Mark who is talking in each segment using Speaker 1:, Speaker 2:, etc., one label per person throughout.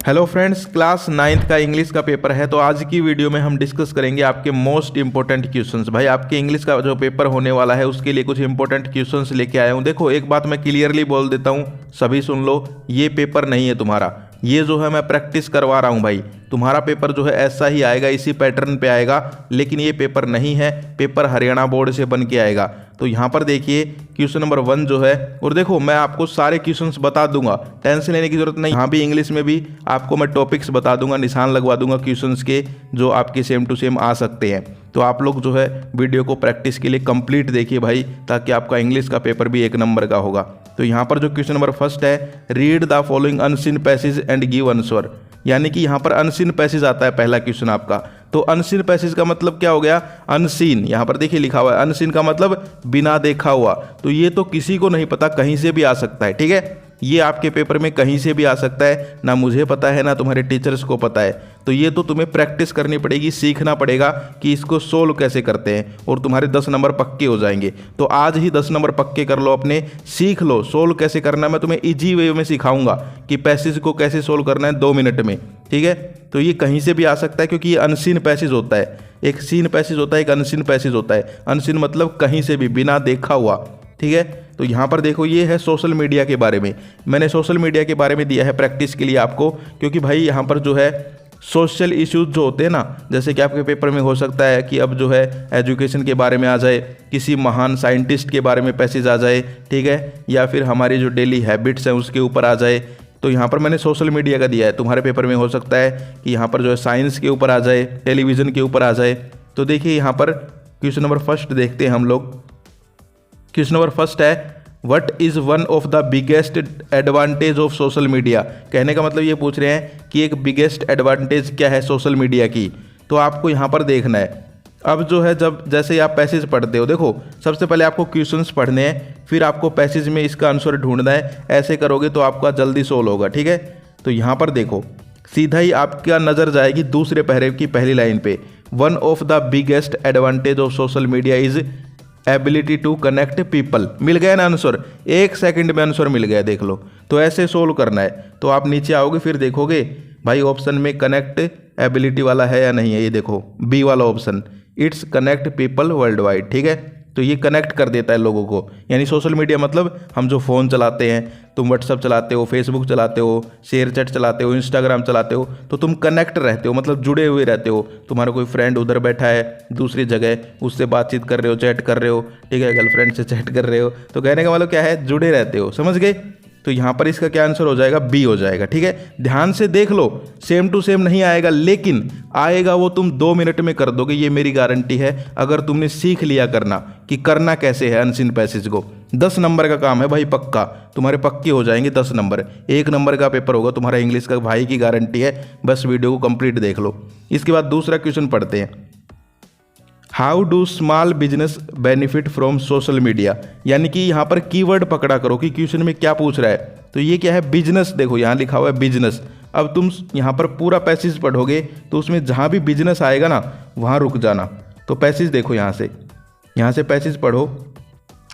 Speaker 1: Hello friends, class 9th का English का paper है। तो आज की वीडियो में हम डिस्कस करेंगे आपके मोस्ट इंपॉर्टेंट क्वेश्चंस। भाई आपके इंग्लिश का जो पेपर होने वाला है उसके लिए कुछ इंपॉर्टेंट क्वेश्चंस लेके आया हूँ। देखो, एक बात मैं क्लियरली बोल देता हूँ, सभी सुन लो, ये पेपर नहीं है तुम्हारा। ये जो है मैं प्रैक्टिस करवा रहा हूँ भाई। तुम्हारा पेपर जो है ऐसा ही आएगा, इसी पैटर्न पे आएगा, लेकिन ये पेपर नहीं है। पेपर हरियाणा बोर्ड से बन के आएगा। तो यहाँ पर देखिए क्वेश्चन नंबर 1 जो है, और देखो मैं आपको सारे क्वेश्चंस बता दूंगा, टेंशन लेने की जरूरत नहीं। यहाँ भी इंग्लिश में भी आपको मैं टॉपिक्स बता दूंगा, निशान लगवा दूंगा क्वेश्चंस के, जो आपके सेम टू सेम आ सकते हैं। तो आप लोग जो है वीडियो को प्रैक्टिस के लिए कंप्लीट देखिए भाई, ताकि आपका इंग्लिश का पेपर भी 1 नंबर का होगा। तो यहाँ पर जो क्वेश्चन नंबर 1 है, read the following unseen passage and give answer. यानी कि यहाँ पर अनसीन पैसेज आता है पहला क्वेश्चन आपका। तो अनसीन पैसेज का मतलब क्या हो गया? अनसीन, यहाँ पर देखिए लिखा हुआ है अनसीन का मतलब बिना देखा हुआ। तो ये तो किसी को नहीं पता, कहीं से भी आ सकता है, ठीक है। ये आपके पेपर में कहीं से भी आ सकता है, ना मुझे पता है ना तुम्हारे टीचर्स को पता है। तो ये तो तुम्हें प्रैक्टिस करनी पड़ेगी, सीखना पड़ेगा कि इसको सोल्व कैसे करते हैं, और तुम्हारे 10 नंबर पक्के हो जाएंगे। तो आज ही 10 नंबर पक्के कर लो अपने, सीख लो सोल्व कैसे करना। मैं तुम्हें इजी वे में सिखाऊंगा कि पैसेज को कैसे सोल्व करना है 2 मिनट में, ठीक है। तो ये कहीं से भी आ सकता है, क्योंकि ये अनसीन पैसेज होता है। एक सीन पैसेज होता है, एक अनसीन पैसेज होता है। अनसीन मतलब कहीं से भी, बिना देखा हुआ, ठीक है। तो यहाँ पर देखो, ये है सोशल मीडिया के बारे में। मैंने सोशल मीडिया के बारे में दिया है प्रैक्टिस के लिए आपको, क्योंकि भाई यहाँ पर जो है सोशल इश्यूज जो होते हैं ना, जैसे कि आपके पेपर में हो सकता है कि अब जो है एजुकेशन के बारे में आ जाए, किसी महान साइंटिस्ट के बारे में पैसेज आ जाए, ठीक है, या फिर हमारी जो डेली हैबिट्स हैं उसके ऊपर आ जाए। तो यहाँ पर मैंने सोशल मीडिया का दिया है। तुम्हारे पेपर में हो सकता है कि यहाँ पर जो है साइंस के ऊपर आ जाए, टेलीविज़न के ऊपर आ जाए। तो देखिए यहाँ पर क्वेश्चन नंबर 1 देखते हैं हम लोग। क्वेश्चन नंबर 1 है, what is one of the biggest advantage of social media. कहने का मतलब ये पूछ रहे हैं कि एक बिगेस्ट एडवांटेज क्या है सोशल मीडिया की। तो आपको यहाँ पर देखना है। अब जो है, जब जैसे आप पैसेज पढ़ते हो, देखो सबसे पहले आपको क्वेश्चंस पढ़ने हैं, फिर आपको पैसेज में इसका आंसर ढूंढना है। ऐसे करोगे तो आपका जल्दी सोल्व होगा, ठीक है। तो यहाँ पर देखो, सीधा ही आपका नज़र जाएगी दूसरे पैराग्राफ की पहली लाइन पे। One of the biggest advantage of social media is ability to connect people. मिल गया ना आंसर, 1 सेकंड में आंसर मिल गया, देख लो। तो ऐसे सोल्व करना है। तो आप नीचे आओगे, फिर देखोगे भाई ऑप्शन में कनेक्ट एबिलिटी वाला है या नहीं है। ये देखो बी वाला option, it's connect people world wide, ठीक है। तो ये कनेक्ट कर देता है लोगों को। यानी सोशल मीडिया मतलब हम जो फ़ोन चलाते हैं, तुम व्हाट्सअप चलाते हो, फेसबुक चलाते हो, शेयर चैट चलाते हो, इंस्टाग्राम चलाते हो, तो तुम कनेक्ट रहते हो, मतलब जुड़े हुए रहते हो। तुम्हारा कोई फ्रेंड उधर बैठा है दूसरी जगह, उससे बातचीत कर रहे हो, चैट कर रहे हो, ठीक है, गर्लफ्रेंड से चैट कर रहे हो। तो कहने का मतलब क्या है? जुड़े रहते हो, समझ गए। तो यहाँ पर इसका क्या आंसर हो जाएगा? बी हो जाएगा, ठीक है। ध्यान से देख लो, सेम टू सेम नहीं आएगा, लेकिन आएगा वो तुम 2 मिनट में कर दोगे, ये मेरी गारंटी है। अगर तुमने सीख लिया करना कि करना कैसे है अनसीन पैसेज को। 10 नंबर का काम है भाई, पक्का तुम्हारे पक्के हो जाएंगे 10 नंबर। 1 नंबर का पेपर होगा तुम्हारा इंग्लिश का, भाई की गारंटी है। बस वीडियो को कंप्लीट देख लो। इसके बाद दूसरा क्वेश्चन पढ़ते हैं। How do small business benefit from social media. यानी कि यहाँ पर कीवर्ड पकड़ा करो कि क्वेश्चन में क्या पूछ रहा है। तो ये क्या है? बिजनेस। देखो यहाँ लिखा हुआ है बिजनेस। अब तुम यहाँ पर पूरा पैसेज पढ़ोगे तो उसमें जहाँ भी बिजनेस आएगा ना, वहाँ रुक जाना। तो पैसेज देखो, यहाँ से पैसेज पढ़ो।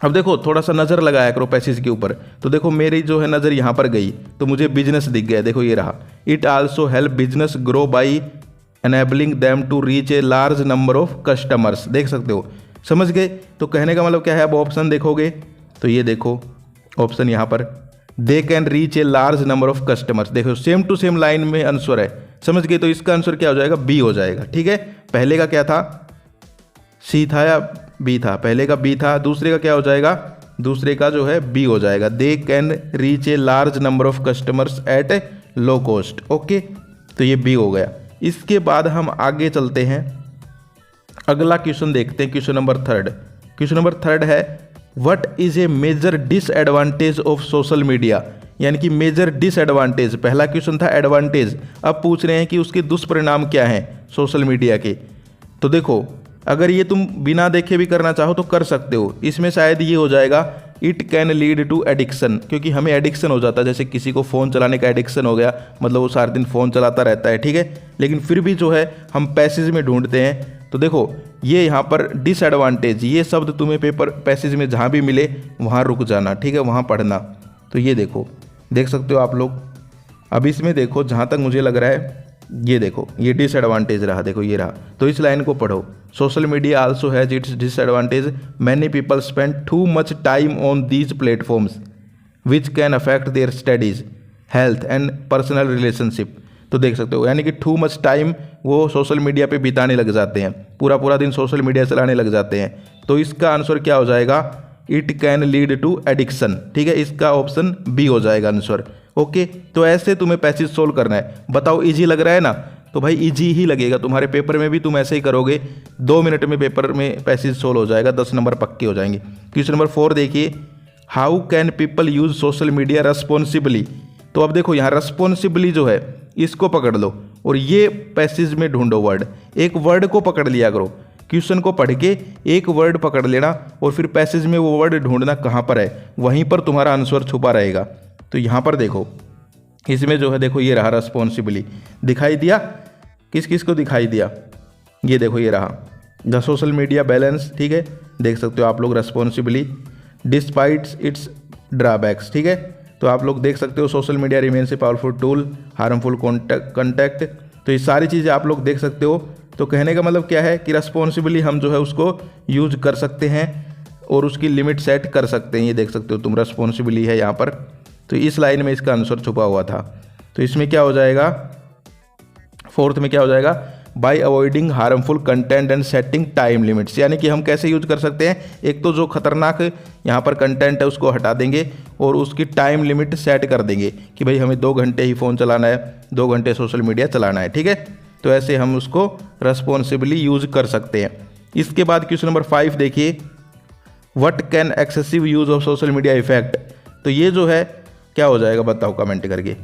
Speaker 1: अब देखो थोड़ा सा नज़र लगाया करो पैसेज के ऊपर। तो देखो मेरी जो है नज़र यहाँ पर गई, तो मुझे बिजनेस दिख गया। देखो ये रहा, it also help business grow by enabling them to reach a large number of customers. देख सकते हो, समझ गए। तो कहने का मतलब क्या है? अब ऑप्शन देखोगे तो ये देखो ऑप्शन यहाँ पर, they can reach a large number of customers. देखो सेम टू सेम लाइन में आंसर है, समझ गए। तो इसका आंसर क्या हो जाएगा? बी हो जाएगा, ठीक है। पहले का क्या था? सी था या बी था? पहले का बी था, दूसरे का क्या हो जाएगा? दूसरे का जो है बी हो जाएगा। They can reach a large number of customers at low cost. Okay, तो ये बी हो गया। इसके बाद हम आगे चलते हैं, अगला क्वेश्चन देखते हैं। Question number 3। क्वेश्चन नंबर 3 है, what is a major disadvantage of social media. यानी कि मेजर डिसएडवांटेज। पहला क्वेश्चन था एडवांटेज, अब पूछ रहे हैं कि उसके दुष्परिणाम क्या हैं सोशल मीडिया के। तो देखो, अगर ये तुम बिना देखे भी करना चाहो तो कर सकते हो। इसमें शायद ये हो जाएगा, it can lead to addiction, क्योंकि हमें एडिक्शन हो जाता है। जैसे किसी को फ़ोन चलाने का एडिक्शन हो गया, मतलब वो सारा दिन फ़ोन चलाता रहता है, ठीक है। लेकिन फिर भी जो है हम पैसेज में ढूंढते हैं। तो देखो ये यहाँ पर डिसएडवांटेज, ये शब्द तुम्हें पेपर पैसेज में जहाँ भी मिले वहाँ रुक जाना, ठीक है, वहाँ पढ़ना। तो ये देखो, देख सकते हो आप लोग। अब इसमें देखो जहाँ तक मुझे लग रहा है, ये देखो ये डिसएडवांटेज रहा, देखो ये रहा। तो इस लाइन को पढ़ो, social media also has its disadvantage, many people spend too much time on these platforms which can affect their studies, health and personal relationship. तो देख सकते हो, यानी कि टू मच टाइम वो सोशल मीडिया पे बिताने लग जाते हैं, पूरा पूरा दिन सोशल मीडिया चलाने लग जाते हैं। तो इसका आंसर क्या हो जाएगा, it can lead to addiction. ठीक है, इसका ऑप्शन बी हो जाएगा आंसर। ओके, तो ऐसे तुम्हें पैसेज सोल्व करना है। बताओ इजी लग रहा है ना, तो भाई इजी ही लगेगा तुम्हारे पेपर में भी, तुम ऐसे ही करोगे 2 मिनट में पेपर में पैसेज सोल्व हो जाएगा, 10 नंबर पक्के हो जाएंगे। क्वेश्चन नंबर 4 देखिए, how can people use social media responsibly. तो अब देखो यहाँ रेस्पॉन्सिबली जो है इसको पकड़ लो और ये पैसेज में ढूंढो वर्ड, एक वर्ड को पकड़ लिया करो। क्वेश्चन को पढ़ के एक वर्ड पकड़ लेना और फिर पैसेज में वो वर्ड ढूंढना कहाँ पर है, वहीं पर तुम्हारा आंसर छुपा रहेगा। तो यहाँ पर देखो इसमें जो है, देखो ये रहा रेस्पॉन्सिबली, दिखाई दिया, किस किस को दिखाई दिया, ये देखो ये रहा द सोशल मीडिया बैलेंस। ठीक है, देख सकते हो आप लोग रेस्पॉन्सिबली, डिस्पाइट्स इट्स ड्रॉबैक्स। ठीक है, तो आप लोग देख सकते हो social media remains a powerful tool, harmful contact. तो ये सारी चीज़ें आप लोग देख सकते हो। तो कहने का मतलब क्या है कि रेस्पॉन्सिबली हम जो है उसको यूज कर सकते हैं और उसकी लिमिट सेट कर सकते हैं। ये देख सकते हो तुम, रेस्पॉन्सिबली है यहाँ पर। तो इस लाइन में इसका आंसर छुपा हुआ था। तो इसमें क्या हो जाएगा, 4th में क्या हो जाएगा, bye avoiding harmful content and setting time limits. यानी कि हम कैसे यूज कर सकते हैं, एक तो जो खतरनाक यहाँ पर कंटेंट है उसको हटा देंगे और उसकी टाइम लिमिट सेट कर देंगे कि भाई हमें 2 घंटे ही फ़ोन चलाना है, 2 घंटे सोशल मीडिया चलाना है। ठीक है, तो ऐसे हम उसको रेस्पॉन्सिबली यूज कर सकते हैं। इसके बाद क्वेश्चन नंबर 5 देखिए, what can excessive use of social media effect. तो ये जो है क्या हो जाएगा बताओ कमेंट करके।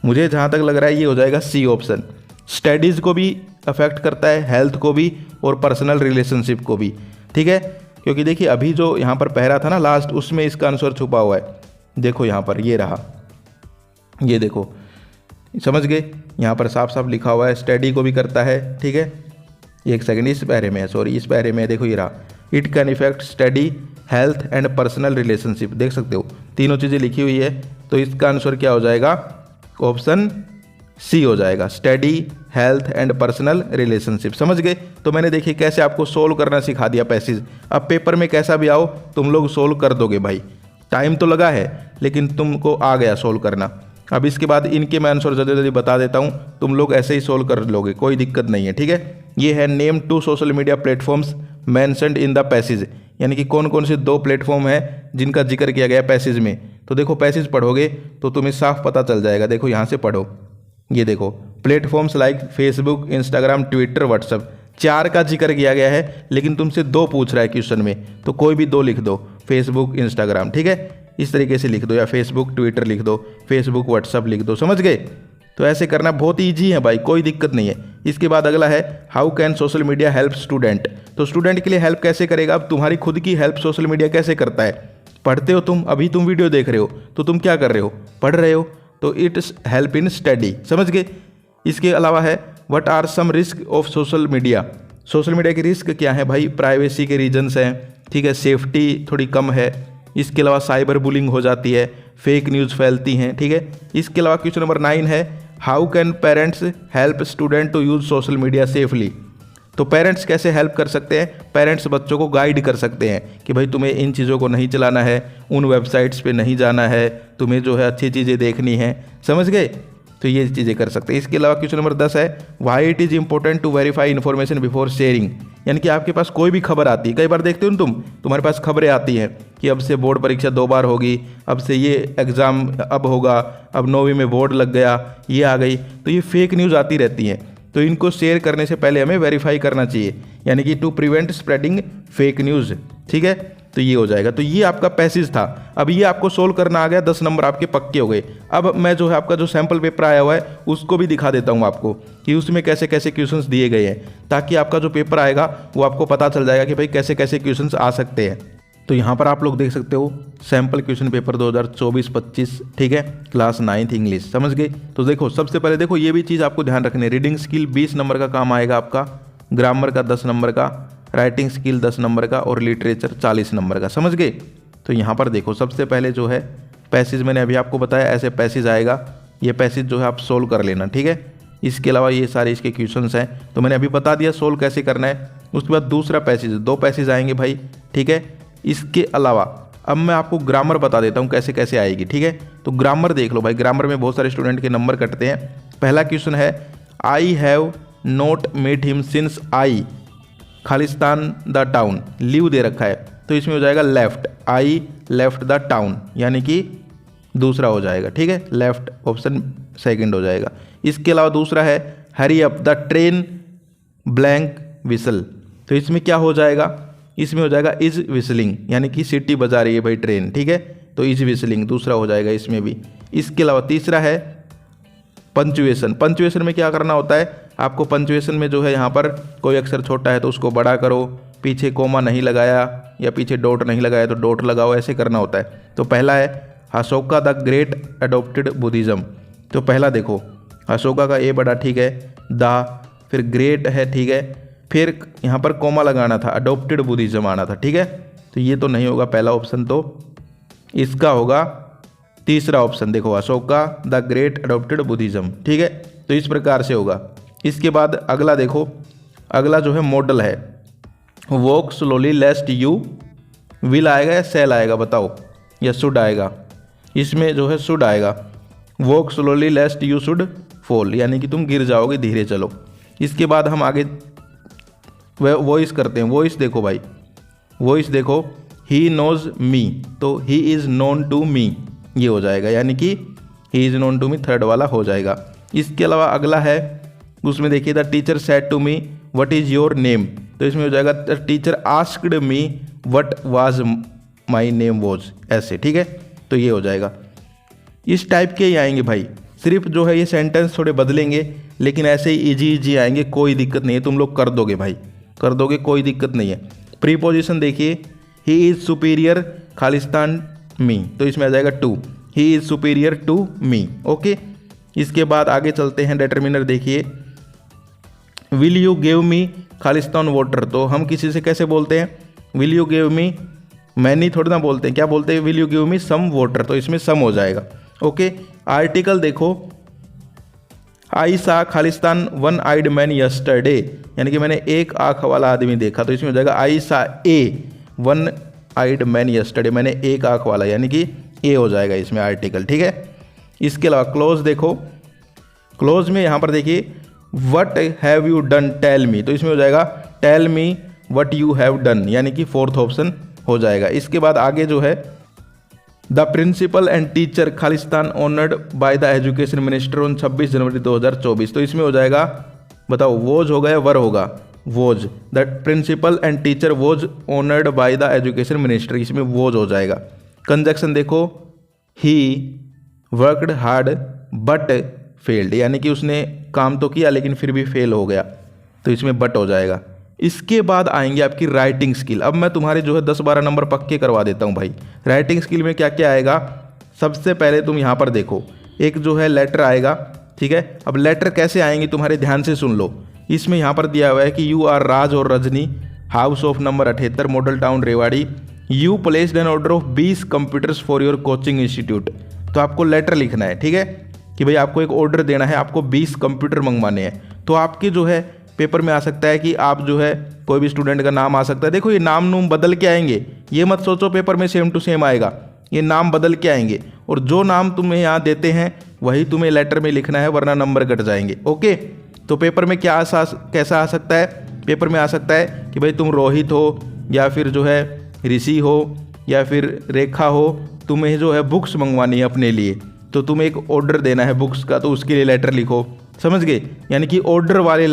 Speaker 1: मुझे जहाँ तक लग रहा है ये हो जाएगा सी ऑप्शन, स्टडीज़ को भी अफेक्ट करता है, हेल्थ को भी और पर्सनल रिलेशनशिप को भी। ठीक है, क्योंकि देखिए अभी जो यहाँ पर पहरा था ना लास्ट, उसमें इसका आंसर छुपा हुआ है। देखो यहाँ पर ये रहा, ये देखो, समझ गए, यहाँ पर साफ साफ लिखा हुआ है स्टडी को भी करता है। ठीक है, एक सेकंड, इस पैरे में है, सॉरी इस पैरे में है, देखो ये रहा, it can effect study, health and personal relationship. देख सकते हो तीनों चीज़ें लिखी हुई है। तो इसका आंसर क्या हो जाएगा, ऑप्शन सी हो जाएगा, study, health and personal relationship. समझ गए। तो मैंने देखिए कैसे आपको सोल्व करना सिखा दिया पैसेज। अब पेपर में कैसा भी आओ तुम लोग सोल्व कर दोगे भाई, टाइम तो लगा है लेकिन तुमको आ गया सोल्व करना। अब इसके बाद इनके मैं आंसर जल्दी जल्दी बता देता हूँ, तुम लोग ऐसे ही सोल्व कर लोगे, कोई दिक्कत नहीं है। ठीक है, ये है name 2 social media platforms mentioned in the passage, यानी कि कौन कौन से 2 प्लेटफॉर्म है जिनका जिक्र किया गया पैसेज में। तो देखो पैसेज पढ़ोगे तो तुम्हें साफ पता चल जाएगा। देखो यहाँ से पढ़ो, ये देखो platforms like Facebook, Instagram, Twitter, WhatsApp, 4 का जिक्र किया गया है लेकिन तुमसे 2 पूछ रहा है क्वेश्चन में, तो कोई भी 2 लिख दो, फेसबुक, इंस्टाग्राम। ठीक है, इस तरीके से लिख दो, या फेसबुक, ट्विटर लिख दो, फेसबुक, व्हाट्सअप लिख दो। समझ गए। तो ऐसे करना बहुत ईजी है भाई, कोई दिक्कत नहीं है। इसके बाद अगला है how can social media help student. तो स्टूडेंट के लिए हेल्प कैसे करेगा, अब तुम्हारी खुद की हेल्प सोशल मीडिया कैसे करता है। पढ़ते हो तुम, अभी तुम वीडियो देख रहे हो तो तुम क्या कर रहे हो, पढ़ रहे हो, तो इट्स हेल्प इन स्टडी। समझ गए। इसके अलावा है what are some risk of social media. Social media के रिस्क क्या है भाई, प्राइवेसी के रीजन्स हैं। ठीक है, सेफ्टी थोड़ी कम है। इसके अलावा साइबर बुलिंग हो जाती है, फेक न्यूज़ फैलती हैं। ठीक है, इसके अलावा क्वेश्चन नंबर 9 है how can parents help student to use social media safely. तो पेरेंट्स कैसे हेल्प कर सकते हैं, पेरेंट्स बच्चों को गाइड कर सकते हैं कि भाई तुम्हें इन चीज़ों को नहीं चलाना है, उन वेबसाइट्स पे नहीं जाना है, तुम्हें जो है अच्छी चीज़ें देखनी है। समझ गए। तो ये चीज़ें कर सकते हैं। इसके अलावा क्वेश्चन नंबर 10 है why it is important to verify information before sharing. यानी कि आपके पास कोई भी खबर आती है, कई बार देखते हो ना तुम्हारे पास खबरें आती हैं कि अब से बोर्ड परीक्षा 2 बार होगी, अब से ये एग्ज़ाम अब होगा, अब 9वीं में बोर्ड लग गया, ये आ गई। तो ये फेक न्यूज़ आती रहती हैं, तो इनको शेयर करने से पहले हमें वेरीफाई करना चाहिए, यानी कि to prevent spreading fake news. ठीक है, तो ये हो जाएगा। तो ये आपका पैसेज था। अब ये आपको सोल्व करना आ गया, 10 नंबर आपके पक्के हो गए। अब मैं जो है आपका जो सैम्पल पेपर आया हुआ है उसको भी दिखा देता हूँ आपको कि उसमें कैसे कैसे क्वेश्चंस दिए गए हैं, ताकि आपका जो पेपर आएगा वो आपको पता चल जाएगा कि भाई कैसे कैसे क्वेश्चंस आ सकते हैं। तो यहाँ पर आप लोग देख सकते हो सैम्पल क्वेश्चन पेपर 2024-25। ठीक है, क्लास 9th इंग्लिश। समझ गए। तो देखो सबसे पहले देखो ये भी चीज़ आपको ध्यान रखनी है, रीडिंग स्किल 20 नंबर का काम आएगा आपका, ग्रामर का 10 नंबर का, राइटिंग स्किल 10 नंबर का और लिटरेचर 40 नंबर का। समझ गए। तो यहाँ पर देखो सबसे पहले जो है पैसेज मैंने अभी आपको बताया, ऐसे पैसेज आएगा ये पैसेज जो है आप सोल्व कर लेना, ठीक है। इसके अलावा ये सारे इसके क्वेश्चंस हैं, तो मैंने अभी बता दिया सोल्व कैसे करना है। उसके बाद दूसरा पैसेज, 2 पैसेज आएंगे भाई, ठीक है। इसके अलावा अब मैं आपको ग्रामर बता देता हूँ कैसे कैसे आएगी, ठीक है। तो ग्रामर देख लो भाई, ग्रामर में बहुत सारे स्टूडेंट के नंबर कटते हैं। पहला क्वेश्चन है I have not met him since I खालिस्तान द टाउन, लीव दे रखा है, तो इसमें हो जाएगा left, I left the town, यानी कि दूसरा हो जाएगा, ठीक है। लेफ्ट ऑप्शन सेकंड हो जाएगा। इसके अलावा दूसरा है hurry up the train blank whistle, तो इसमें क्या हो जाएगा, इसमें हो जाएगा इज विसलिंग, यानी कि सीटी बजा रही है भाई ट्रेन, ठीक है। तो इज विसलिंग दूसरा हो जाएगा इसमें भी। इसके अलावा तीसरा है पंचुएशन। पंचुएशन में क्या करना होता है आपको, पंचुएशन में जो है यहाँ पर कोई अक्षर छोटा है तो उसको बड़ा करो, पीछे कोमा नहीं लगाया या पीछे डॉट नहीं लगाया तो डॉट लगाओ, ऐसे करना होता है। तो पहला है Ashoka the great adopted Buddhism, तो पहला देखो अशोका का ए बड़ा, ठीक है, द फिर ग्रेट है, ठीक है, फिर यहाँ पर कोमा लगाना था, अडोप्टेड बुद्धिज्म आना था, ठीक है। तो ये तो नहीं होगा पहला ऑप्शन, तो इसका होगा तीसरा ऑप्शन, देखो Ashoka the great adopted Buddhism, ठीक है। तो इस प्रकार से होगा। इसके बाद अगला देखो, अगला जो है मॉडल है वॉक स्लोली लेस्ट यू विल आएगा या सेल आएगा बताओ, या शुड आएगा, इसमें जो है शुड आएगा। Walk slowly लेस्ट you should fall, यानी कि तुम गिर जाओगे, धीरे चलो। इसके बाद हम आगे वॉइस करते हैं। वॉइस देखो भाई, वॉइस देखो ही नोज मी, तो he is known to me, ये हो जाएगा, यानी कि he is known to me third वाला हो जाएगा। इसके अलावा अगला है, उसमें देखिए the teacher said to me what is your name, तो इसमें हो जाएगा the teacher asked me what was my name was, ऐसे, ठीक है। तो ये हो जाएगा। इस टाइप के ही आएंगे भाई, सिर्फ जो है ये सेंटेंस थोड़े बदलेंगे, लेकिन ऐसे ही इजी इजी आएंगे, कोई दिक्कत नहीं है, तुम लोग कर दोगे भाई, कर दोगे, कोई दिक्कत नहीं है। प्रीपोजिशन देखिए, ही इज़ सुपीरियर खालिस्तान मी, तो इसमें आ जाएगा to, he is superior to me, okay. इसके बाद आगे चलते हैं, डिटरमिनर देखिए, विल यू गिव मी खालिस्तान वाटर, तो हम किसी से कैसे बोलते हैं, will you give me, many थोड़ी ना बोलते हैं, क्या बोलते हैं, will you give me some water, तो इसमें सम हो जाएगा, ओके। आर्टिकल देखो, आई सा खालिस्तान वन आइड मैन यस्टरडे, यानी कि मैंने एक आँख वाला आदमी देखा, तो इसमें हो जाएगा आई सा ए वन आइड मैन यस्टरडे, मैंने एक आँख वाला, यानी कि ए हो जाएगा इसमें आर्टिकल, ठीक है। इसके अलावा क्लोज देखो, क्लोज में यहाँ पर देखिए what have you done tell me, तो इसमें हो जाएगा tell me what you have done, यानी कि फोर्थ ऑप्शन हो जाएगा। इसके बाद आगे जो है द प्रिंसिपल एंड टीचर खालिस्तान honoured by the education minister on 26 January 2024, तो इसमें हो जाएगा, बताओ वोज होगा या वर होगा, was, the principal and teacher was honoured by the education minister, इसमें वोज हो जाएगा। कंजक्शन देखो, he worked hard but failed, यानी कि उसने काम तो किया लेकिन फिर भी फेल हो गया, तो इसमें बट हो जाएगा। इसके बाद आएंगे आपकी राइटिंग स्किल। अब मैं तुम्हारे जो है 10-12 नंबर पक्के करवा देता हूँ भाई। राइटिंग स्किल में क्या क्या आएगा, सबसे पहले तुम यहाँ पर देखो, एक जो है लेटर आएगा, ठीक है। अब लेटर कैसे आएंगे तुम्हारे ध्यान से सुन लो। इसमें यहाँ पर दिया हुआ है कि यू आर राज और Rajni, house of number 78, Model Town Rewari, you placed an order of 20 computers for your coaching institute, तो आपको लेटर लिखना है, ठीक है, कि भाई आपको एक ऑर्डर देना है, आपको 20 कंप्यूटर मंगवाने हैं। तो आपके जो है पेपर में आ सकता है कि आप जो है कोई भी स्टूडेंट का नाम आ सकता है। देखो ये नाम नूम बदल के आएंगे, ये मत सोचो पेपर में सेम टू सेम आएगा, ये नाम बदल के आएंगे, और जो नाम तुम्हें यहाँ देते हैं वही तुम्हें लेटर में लिखना है, वरना नंबर कट जाएंगे, ओके। तो पेपर में क्या कैसा आ सकता है, पेपर में आ सकता है कि भाई तुम रोहित हो, या फिर जो है ऋषि हो, या फिर रेखा हो, तुम्हें जो है बुक्स मंगवानी है अपने लिए, तो तुम्हें एक ऑर्डर देना है बुक्स का, तो उसके लिए लेटर लिखो, समझ गए। यानी कि ऑर्डर वाले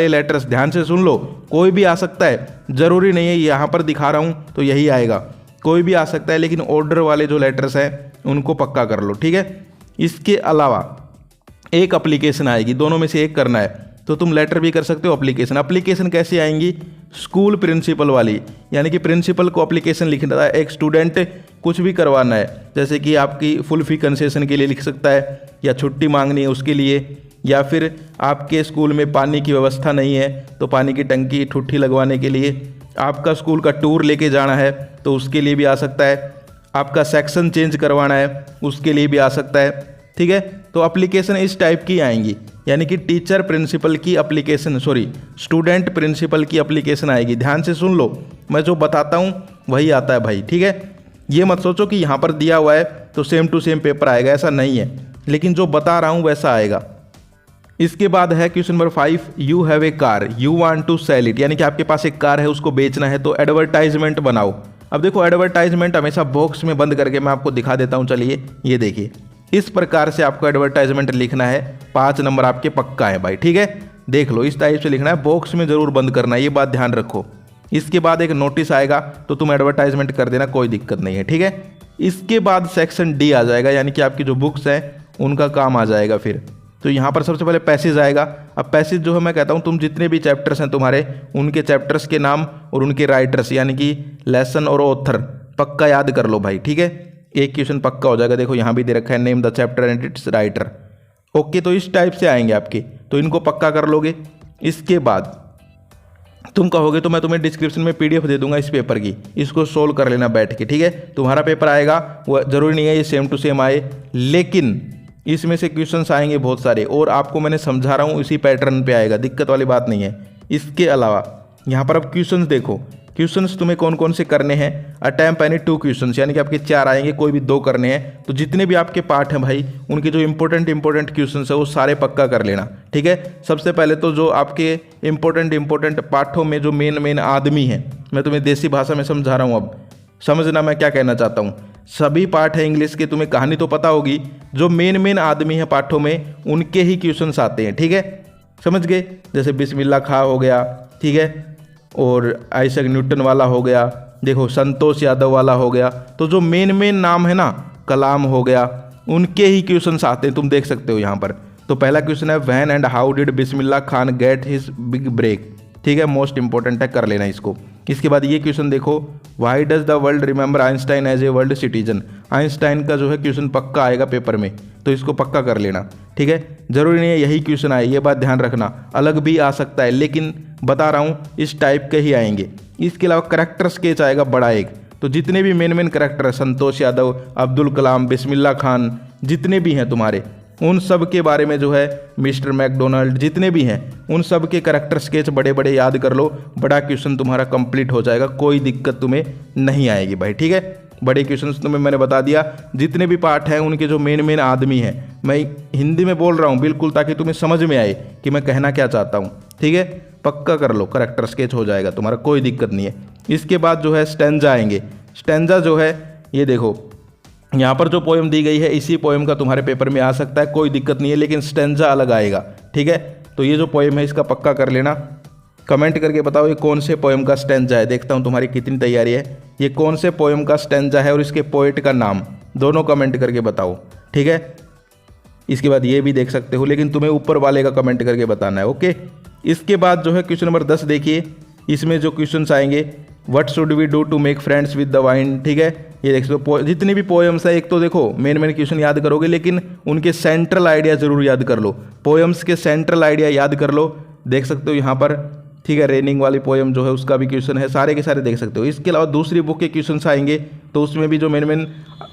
Speaker 1: लेटर्स ध्यान से सुन लो, कोई भी आ सकता है, ज़रूरी नहीं है यहाँ पर दिखा रहा हूँ तो यही आएगा, कोई भी आ सकता है, लेकिन ऑर्डर वाले जो लेटर्स हैं उनको पक्का कर लो, ठीक है। इसके अलावा एक एप्लीकेशन आएगी, दोनों में से एक करना है, तो तुम लेटर भी कर सकते हो, एप्लीकेशन कैसे आएंगी, स्कूल प्रिंसिपल वाली, यानी कि प्रिंसिपल को एप्लीकेशन लिखना है। एक स्टूडेंट कुछ भी करवाना है, जैसे कि आपकी फुल फी कंसेशन के लिए लिख सकता है, या छुट्टी मांगनी है उसके लिए, या फिर आपके स्कूल में पानी की व्यवस्था नहीं है तो पानी की टंकी ठुट्ठी लगवाने के लिए, आपका स्कूल का टूर लेके जाना है तो उसके लिए भी आ सकता है, आपका सेक्शन चेंज करवाना है उसके लिए भी आ सकता है, ठीक है। तो एप्लीकेशन इस टाइप की आएंगी, यानी कि टीचर प्रिंसिपल की एप्लीकेशन, स्टूडेंट प्रिंसिपल की एप्लीकेशन आएगी। ध्यान से सुन लो, मैं जो बताता हूँ वही आता है भाई, ठीक है। ये मत सोचो कि यहाँ पर दिया हुआ है तो सेम टू सेम पेपर आएगा, ऐसा नहीं है, लेकिन जो बता रहा हूँ वैसा आएगा। इसके बाद है question number 5, you have a car you want to sell it, यानी कि आपके पास एक कार है, उसको बेचना है, तो एडवर्टाइजमेंट बनाओ। अब देखो एडवर्टाइजमेंट हमेशा बॉक्स में बंद करके मैं आपको दिखा देता हूँ, चलिए ये देखिए, इस प्रकार से आपको एडवर्टाइजमेंट लिखना है। 5 नंबर आपके पक्का है भाई, ठीक है। देख लो इस टाइप से लिखना है, बॉक्स में जरूर बंद करना है, ये बात ध्यान रखो। इसके बाद एक नोटिस आएगा तो तुम एडवर्टाइजमेंट कर देना, कोई दिक्कत नहीं है, ठीक है। इसके बाद सेक्शन डी आ जाएगा, यानी कि आपकी जो बुक्स हैं उनका काम आ जाएगा फिर। तो यहाँ पर सबसे पहले पैसेज आएगा। अब पैसेज जो है मैं कहता हूँ तुम जितने भी चैप्टर्स हैं तुम्हारे, उनके चैप्टर्स के नाम और उनके राइटर्स, यानी कि लेसन और ऑथर पक्का याद कर लो भाई, ठीक है। एक क्वेश्चन पक्का हो जाएगा। देखो यहाँ भी दे रखा है, name the chapter and it's writer. Okay, तो इस टाइप से आएंगे आपके, तो इनको पक्का कर लोगे। इसके बाद तुम कहोगे तो मैं तुम्हें डिस्क्रिप्शन में PDF दे दूंगा इस पेपर की, इसको सोल्व कर लेना बैठ के, ठीक है। तुम्हारा पेपर आएगा, वो जरूरी नहीं है ये सेम टू सेम आए, लेकिन इसमें से क्वेश्चंस आएंगे बहुत सारे, और आपको मैंने समझा रहा हूँ इसी पैटर्न पे आएगा, दिक्कत वाली बात नहीं है। इसके अलावा यहाँ पर अब क्वेश्चंस देखो, क्वेश्चंस तुम्हें कौन कौन से करने हैं। अटेम्प्ट एनी 2 क्वेश्चंस, यानी कि आपके 4 आएंगे, कोई भी 2 करने हैं। तो जितने भी आपके पार्ट हैं भाई, उनके जो इंपॉर्टेंट क्वेश्चंस है वो सारे पक्का कर लेना, ठीक है। सबसे पहले तो जो आपके इंपॉर्टेंट पार्टों में जो मेन आदमी है, मैं तुम्हें देसी भाषा में समझा रहा हूँ, अब समझना मैं क्या कहना चाहता हूँ। सभी पार्ट है इंग्लिश के, तुम्हें कहानी तो पता होगी, जो मेन आदमी है पाठों में उनके ही क्वेश्चंस आते हैं, ठीक है, समझ गए। जैसे बिस्मिल्लाह खां हो गया, ठीक है, और आइजैक न्यूटन वाला हो गया, देखो संतोष यादव वाला हो गया। तो जो मेन नाम है ना, कलाम हो गया, उनके ही क्वेश्चंस आते हैं, तुम देख सकते हो यहाँ पर। तो पहला क्वेश्चन है when and how did Bismillah Khan get his big break, ठीक है, मोस्ट इंपॉर्टेंट है, कर लेना इसको। इसके बाद ये क्वेश्चन देखो, why does the world remember Einstein as a world citizen. Einstein का जो है क्वेश्चन पक्का आएगा पेपर में, तो इसको पक्का कर लेना, ठीक है। जरूरी नहीं है यही क्वेश्चन आए, ये बात ध्यान रखना, अलग भी आ सकता है, लेकिन बता रहा हूँ इस टाइप के ही आएंगे। इसके अलावा करेक्टर स्केच आएगा बड़ा एक, तो जितने भी मेन करेक्टर है, संतोष यादव, अब्दुल कलाम, बिस्मिल्लाह खान, जितने भी हैं तुम्हारे, उन सब के बारे में जो है, मिस्टर मैकडोनाल्ड, जितने भी हैं उन सब के करेक्टर स्केच बड़े याद कर लो, बड़ा क्वेश्चन तुम्हारा कंप्लीट हो जाएगा, कोई दिक्कत तुम्हें नहीं आएगी भाई, ठीक है। बड़े क्वेश्चन तुम्हें मैंने बता दिया, जितने भी पार्ट हैं उनके जो मेन आदमी हैं, मैं हिंदी में बोल रहा हूँ बिल्कुल, ताकि तुम्हें समझ में आए कि मैं कहना क्या चाहता हूँ, ठीक है। पक्का कर लो, करेक्टर स्केच हो जाएगा तुम्हारा, कोई दिक्कत नहीं है। इसके बाद जो है स्टैंजा आएंगे। स्टैंजा जो है ये देखो, यहाँ पर जो पोएम दी गई है इसी पोएम का तुम्हारे पेपर में आ सकता है, कोई दिक्कत नहीं है, लेकिन स्टैंजा अलग आएगा, ठीक है। तो ये जो पोएम है इसका पक्का कर लेना। कमेंट करके बताओ ये कौन से पोएम का स्टैंजा है, देखता हूँ तुम्हारी कितनी तैयारी है। ये कौन से पोएम का स्टैंजा है और इसके पोएट का नाम, दोनों कमेंट करके बताओ, ठीक है। इसके बाद ये भी देख सकते हो, लेकिन तुम्हें ऊपर वाले का कमेंट करके बताना है, ओके। इसके बाद जो है क्वेश्चन नंबर 10 देखिए, इसमें जो क्वेश्चंस आएंगे, what should we do to make friends with the wine, ठीक है। ये देख सकते हो जितनी भी पोएम्स है, एक तो देखो मेन क्वेश्चन याद करोगे, लेकिन उनके सेंट्रल आइडिया जरूर याद कर लो, पोएम्स के सेंट्रल आइडिया याद कर लो, देख सकते हो यहाँ पर, ठीक है। रेनिंग वाली पोएम जो है उसका भी क्वेश्चन है, सारे के सारे देख सकते हो। इसके अलावा दूसरी बुक के क्वेश्चंस आएंगे, तो उसमें भी जो मेन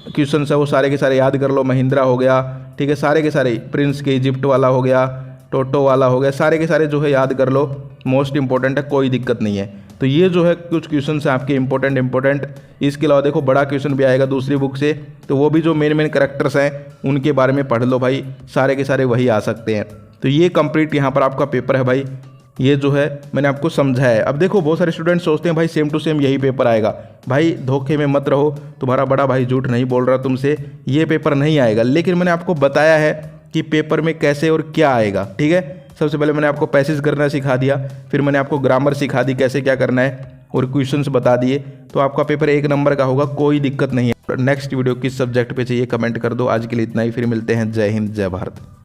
Speaker 1: क्वेश्चंस है वो सारे के सारे याद कर लो। महिंद्रा हो गया, ठीक है, सारे के सारे, प्रिंस के इजिप्ट वाला हो गया, टोटो वाला हो गया, सारे के सारे जो है याद कर लो, मोस्ट इंपॉर्टेंट है, कोई दिक्कत नहीं है। तो ये जो है कुछ क्वेश्चन हैं आपके इंपॉर्टेंट। इसके अलावा देखो बड़ा क्वेश्चन भी आएगा दूसरी बुक से, तो वो भी जो मेन करेक्टर्स हैं उनके बारे में पढ़ लो भाई, सारे के सारे वही आ सकते हैं। तो ये कंप्लीट यहाँ पर आपका पेपर है भाई, ये जो है मैंने आपको समझाया है। अब देखो बहुत सारे स्टूडेंट सोचते हैं भाई सेम टू सेम यही पेपर आएगा, भाई धोखे में मत रहो, तुम्हारा बड़ा भाई झूठ नहीं बोल रहा तुमसे, ये पेपर नहीं आएगा, लेकिन मैंने आपको बताया है कि पेपर में कैसे और क्या आएगा, ठीक है। सबसे पहले मैंने आपको पैसेज करना सिखा दिया, फिर मैंने आपको ग्रामर सिखा दी कैसे क्या करना है, और क्वेश्चंस बता दिए, तो आपका पेपर 1 नंबर का होगा, कोई दिक्कत नहीं है। नेक्स्ट वीडियो किस सब्जेक्ट पे चाहिए कमेंट कर दो। आज के लिए इतना ही, फिर मिलते हैं। जय हिंद, जय भारत।